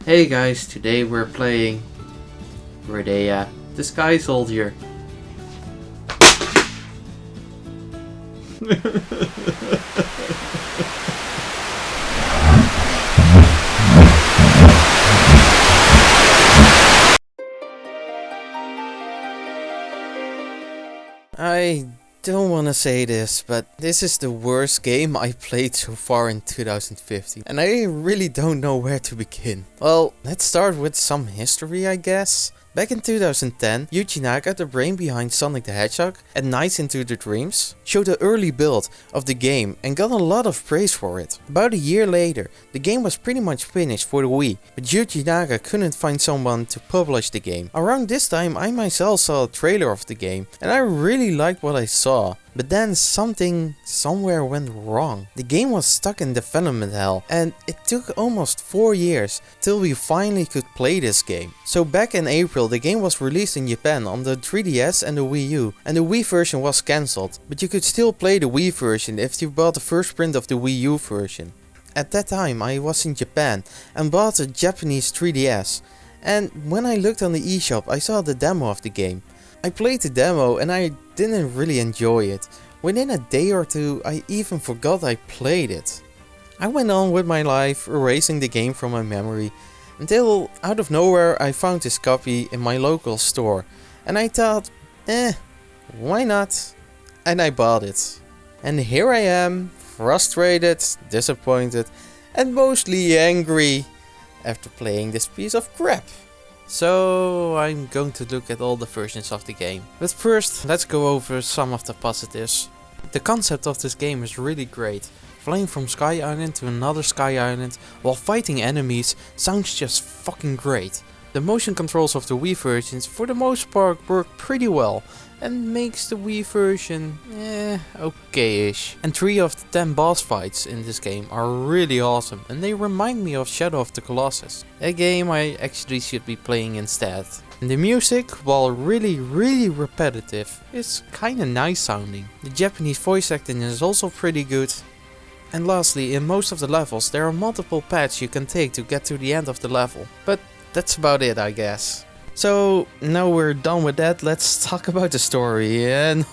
Hey guys, today we're playing Rodea the Sky Soldier. I don't want to say this, but this is the worst game I played so far in 2015, and I really don't know where to begin. Well, let's start with some history, I guess. Back in 2010, Yuji Naka, the brain behind Sonic the Hedgehog and Nights into the Dreams, showed an early build of the game and got a lot of praise for it. About a year later, the game was pretty much finished for the Wii, but Yuji Naka couldn't find someone to publish the game. Around this time, I myself saw a trailer of the game, and I really liked what I saw. But then something somewhere went wrong. The game was stuck in development hell, and it took almost 4 years till we finally could play this game. So back in April, the game was released in Japan on the 3DS and the Wii U, and the Wii version was cancelled, but you could still play the Wii version if you bought the first print of the Wii U version. At that time I was in Japan and bought a Japanese 3DS, and when I looked on the eShop I saw the demo of the game. I played the demo and I didn't really enjoy it. Within a day or two I even forgot I played it. I went on with my life, erasing the game from my memory, until out of nowhere I found this copy in my local store, and I thought, why not? And I bought it. And here I am, frustrated, disappointed, and mostly angry after playing this piece of crap. So I'm going to look at all the versions of the game. But first, let's go over some of the positives. The concept of this game is really great. Flying from Sky Island to another Sky Island while fighting enemies sounds just fucking great. The motion controls of the Wii versions for the most part work pretty well and makes the Wii version okay-ish. And 3 of the 10 boss fights in this game are really awesome and they remind me of Shadow of the Colossus, a game I actually should be playing instead. And the music, while really repetitive, is kinda nice sounding. The Japanese voice acting is also pretty good. And lastly, in most of the levels there are multiple paths you can take to get to the end of the level, but that's about it, I guess. So now we're done with that, let's talk about the story. And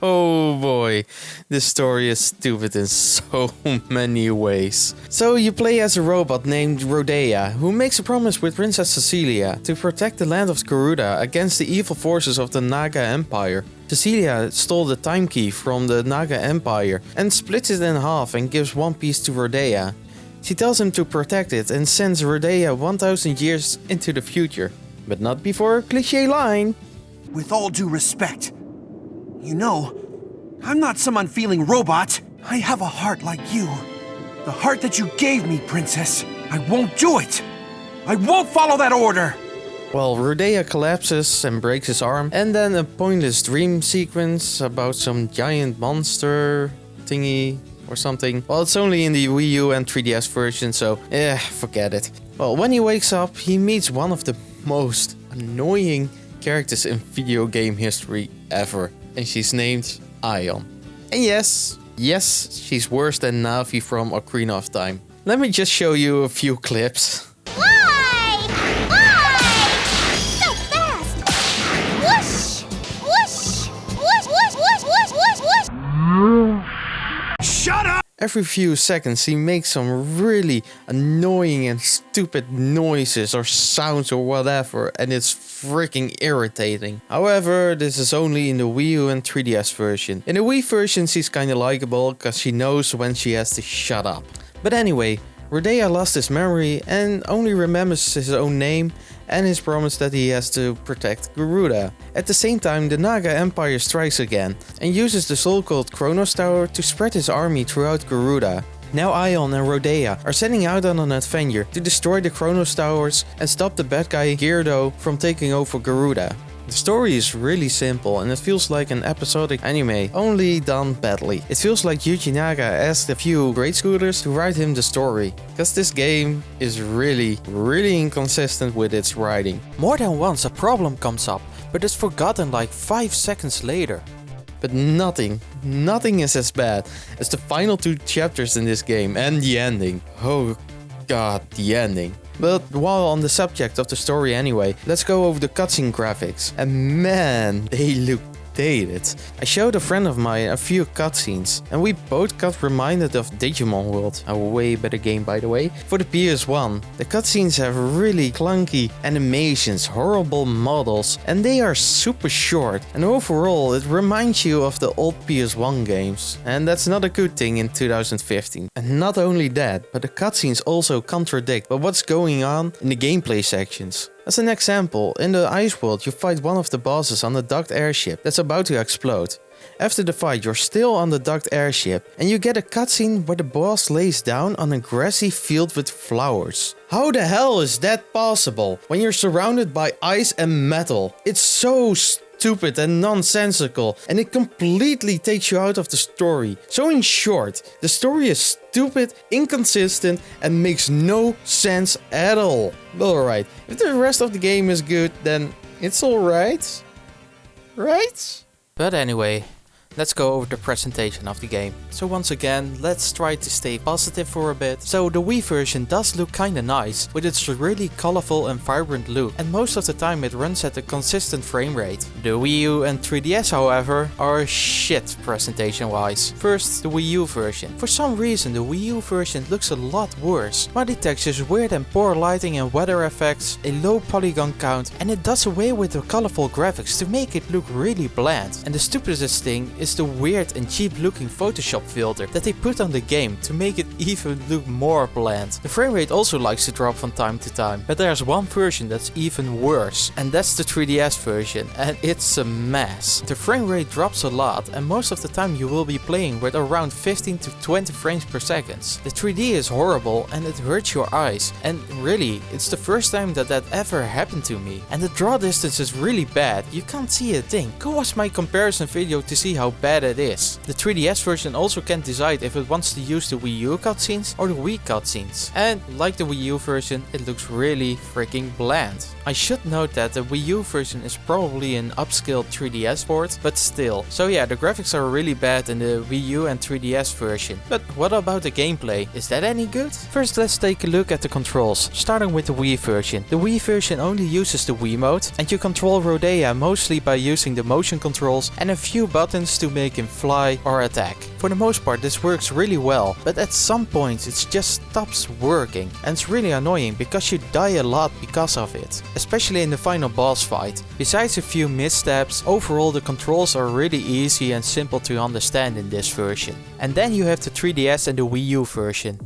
oh boy, this story is stupid in so many ways. So you play as a robot named Rodea, who makes a promise with Princess Cecilia to protect the land of Garuda against the evil forces of the Naga Empire. Cecilia stole the time key from the Naga Empire and splits it in half and gives one piece to Rodea. She tells him to protect it and sends Rodea 1000 years into the future. But not before a cliché line. With all due respect, you know, I'm not some unfeeling robot. I have a heart like you. The heart that you gave me, Princess. I won't do it. I won't follow that order. Well, Rodea collapses and breaks his arm, and then a pointless dream sequence about some giant monster thingy or something. Well, it's only in the Wii U and 3DS version, so forget it. Well, when he wakes up, he meets one of the most annoying characters in video game history ever, and she's named Ion. And yes, she's worse than Navi from Ocarina of Time. Let me just show you a few clips. Shut up! Every few seconds he makes some really annoying and stupid noises or sounds or whatever, and it's freaking irritating. However, this is only in the Wii U and 3DS version. In the Wii version she's kinda likable cause she knows when she has to shut up. But anyway, Rodea lost his memory and only remembers his own name and his promise that he has to protect Garuda. At the same time, the Naga Empire strikes again and uses the so-called Kronos Tower to spread his army throughout Garuda. Now Ion and Rodea are setting out on an adventure to destroy the Kronos Towers and stop the bad guy Geardo from taking over Garuda. The story is really simple and it feels like an episodic anime, only done badly. It feels like Yuji Naka asked a few grade schoolers to write him the story, cause this game is really inconsistent with its writing. More than once a problem comes up, but it's forgotten like 5 seconds later. But nothing is as bad as the final 2 chapters in this game and the ending. Oh god, the ending. But while on the subject of the story anyway, let's go over the cutscene graphics. And man, they look dated. I showed a friend of mine a few cutscenes, and we both got reminded of Digimon World, a way better game by the way, for the PS1. The cutscenes have really clunky animations, horrible models, and they are super short, and overall it reminds you of the old PS1 games. And that's not a good thing in 2015. And not only that, but the cutscenes also contradict what's going on in the gameplay sections. As an example, in the ice world you fight one of the bosses on a docked airship that's about to explode. After the fight you're still on the docked airship and you get a cutscene where the boss lays down on a grassy field with flowers. How the hell is that possible when you're surrounded by ice and metal? It's so stupid and nonsensical, and it completely takes you out of the story. So in short, the story is stupid, inconsistent, and makes no sense at all. Alright, if the rest of the game is good, then it's alright. Right? But anyway, let's go over the presentation of the game. So once again, let's try to stay positive for a bit. So the Wii version does look kinda nice, with its really colorful and vibrant look, and most of the time it runs at a consistent frame rate. The Wii U and 3DS however are shit presentation wise. First, the Wii U version. For some reason the Wii U version looks a lot worse. Body textures, weird and poor lighting and weather effects, a low polygon count, and it does away with the colorful graphics to make it look really bland. And the stupidest thing is the weird and cheap looking Photoshop filter that they put on the game to make it even look more bland. The frame rate also likes to drop from time to time, but there's one version that's even worse, and that's the 3DS version, and it's a mess. The frame rate drops a lot, and most of the time you will be playing with around 15 to 20 frames per second. The 3D is horrible and it hurts your eyes, and really, it's the first time that ever happened to me. And the draw distance is really bad, you can't see a thing. Go watch my comparison video to see how bad it is. The 3DS version also can't decide if it wants to use the Wii U cutscenes or the Wii cutscenes. And like the Wii U version, it looks really freaking bland. I should note that the Wii U version is probably an upscaled 3DS port, but still. So yeah, the graphics are really bad in the Wii U and 3DS version. But what about the gameplay? Is that any good? First, let's take a look at the controls, starting with the Wii version. The Wii version only uses the Wii mode, and you control Rodea mostly by using the motion controls and a few buttons to make him fly or attack. For the most part this works really well, but at some points it just stops working, and it's really annoying because you die a lot because of it, especially in the final boss fight. Besides a few missteps, overall the controls are really easy and simple to understand in this version. And then you have the 3DS and the Wii U version.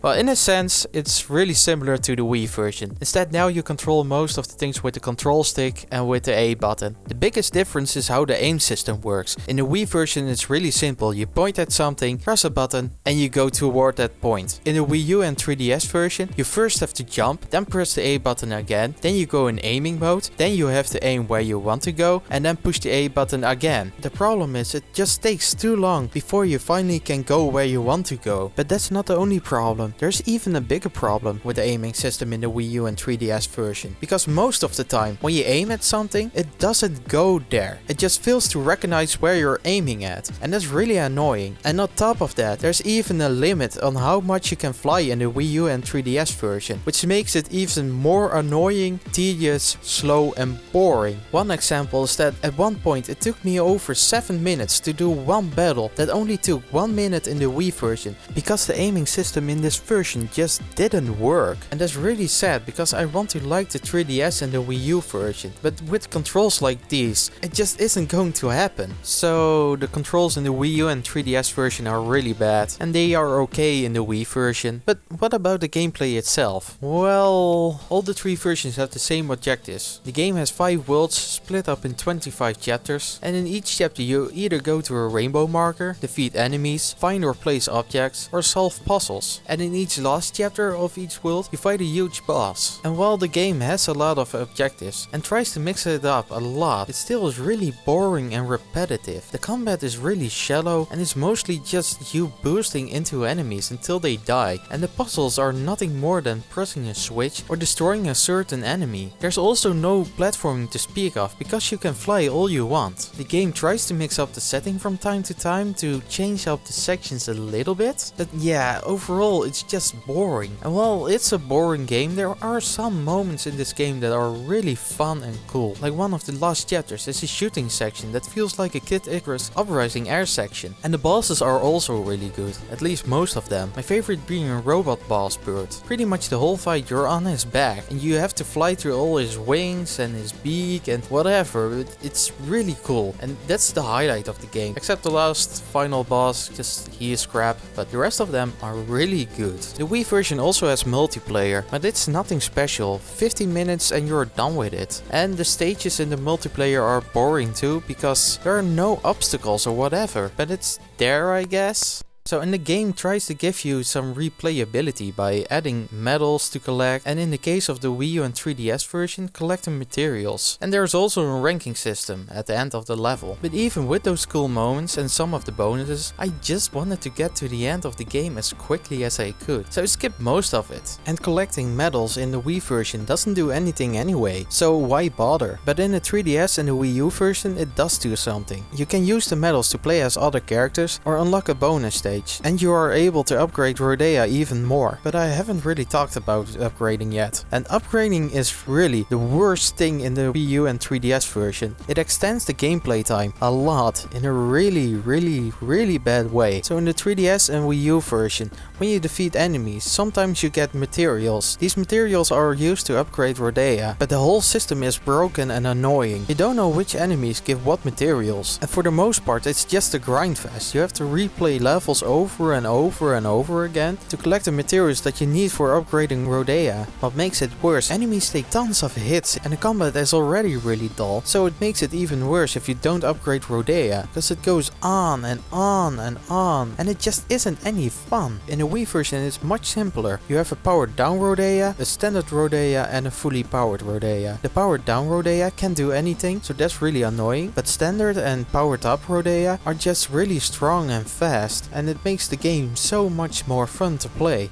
Well, in a sense, it's really similar to the Wii version. Instead, now you control most of the things with the control stick and with the A button. The biggest difference is how the aim system works. In the Wii version, it's really simple. You point at something, press a button, and you go toward that point. In the Wii U and 3DS version, you first have to jump, then press the A button again, then you go in aiming mode, then you have to aim where you want to go, and then push the A button again. The problem is it just takes too long before you finally can go where you want to go. But that's not the only problem. There's even a bigger problem with the aiming system in the Wii U and 3DS version, because most of the time when you aim at something, it doesn't go there. It just fails to recognize where you're aiming at, and that's really annoying. And on top of that, there's even a limit on how much you can fly in the Wii U and 3DS version, which makes it even more annoying, tedious, slow and boring. One example is that at one point it took me over 7 minutes to do one battle that only took 1 minute in the Wii version, because the aiming system in this version just didn't work. And that's really sad, because I want to like the 3DS and the Wii U version, but with controls like these, it just isn't going to happen. So the controls in the Wii U and 3DS version are really bad, and they are okay in the Wii version. But what about the gameplay itself? Well, all the three versions have the same objectives. The game has 5 worlds split up in 25 chapters, and in each chapter you either go to a rainbow marker, defeat enemies, find or place objects, or solve puzzles. And in each last chapter of each world, you fight a huge boss. And while the game has a lot of objectives and tries to mix it up a lot, it still is really boring and repetitive. The combat is really shallow and it's mostly just you boosting into enemies until they die, and the puzzles are nothing more than pressing a switch or destroying a certain enemy. There's also no platforming to speak of, because you can fly all you want. The game tries to mix up the setting from time to time to change up the sections a little bit, but yeah, overall it it's just boring. And while it's a boring game, there are some moments in this game that are really fun and cool. Like one of the last chapters is a shooting section that feels like a Kid Icarus Uprising air section. And the bosses are also really good, at least most of them. My favorite being a robot boss bird. Pretty much the whole fight you're on his back and you have to fly through all his wings and his beak and whatever. It's really cool and that's the highlight of the game. Except the last final boss, just he is crap, but the rest of them are really good. The Wii version also has multiplayer, but it's nothing special. 15 minutes and you're done with it. And the stages in the multiplayer are boring too, because there are no obstacles or whatever, but it's there, I guess. So and the game tries to give you some replayability by adding medals to collect, and in the case of the Wii U and 3DS version, collecting materials. And there's also a ranking system at the end of the level. But even with those cool moments and some of the bonuses, I just wanted to get to the end of the game as quickly as I could, so I skipped most of it. And collecting medals in the Wii version doesn't do anything anyway, so why bother? But in the 3DS and the Wii U version it does do something. You can use the medals to play as other characters or unlock a bonus stage. And you are able to upgrade Rodea even more. But I haven't really talked about upgrading yet. And upgrading is really the worst thing in the Wii U and 3DS version. It extends the gameplay time a lot in a really bad way. So in the 3DS and Wii U version, when you defeat enemies, sometimes you get materials. These materials are used to upgrade Rodea, but the whole system is broken and annoying. You don't know which enemies give what materials. And for the most part it's just a grind fest. You have to replay levels over and over again to collect the materials that you need for upgrading Rodea. What makes it worse, enemies take tons of hits and the combat is already really dull, so it makes it even worse if you don't upgrade Rodea, because it goes on and on and on and it just isn't any fun. In the Wii version it's much simpler. You have a powered down Rodea, a standard Rodea and a fully powered Rodea. The powered down Rodea can't do anything, so that's really annoying, but standard and powered up Rodea are just really strong and fast, and it makes the game so much more fun to play.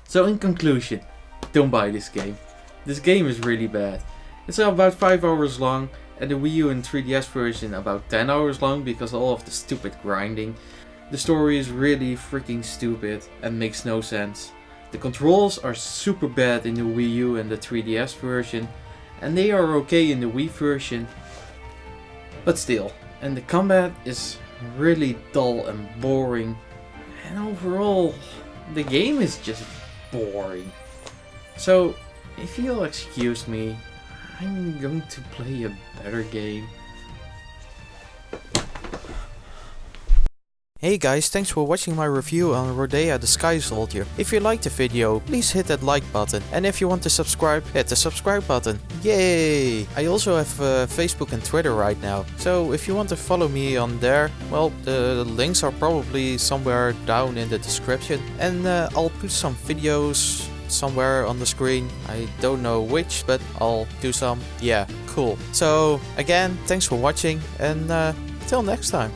So in conclusion, don't buy this game. This game is really bad. It's about 5 hours long and the Wii U and 3DS version about 10 hours long because of all of the stupid grinding. The story is really freaking stupid and makes no sense. The controls are super bad in the Wii U and the 3DS version, and they are okay in the Wii version, but still. And the combat is really dull and boring, and overall the game is just boring. So if you'll excuse me, I'm going to play a better game. Hey guys, thanks for watching my review on Rodea the Sky Soldier. If you liked the video, please hit that like button. And if you want to subscribe, hit the subscribe button. Yay! I also have Facebook and Twitter right now. So if you want to follow me on there, well, the links are probably somewhere down in the description. And I'll put some videos somewhere on the screen. I don't know which, but I'll do some. Yeah, cool. So again, thanks for watching and till next time.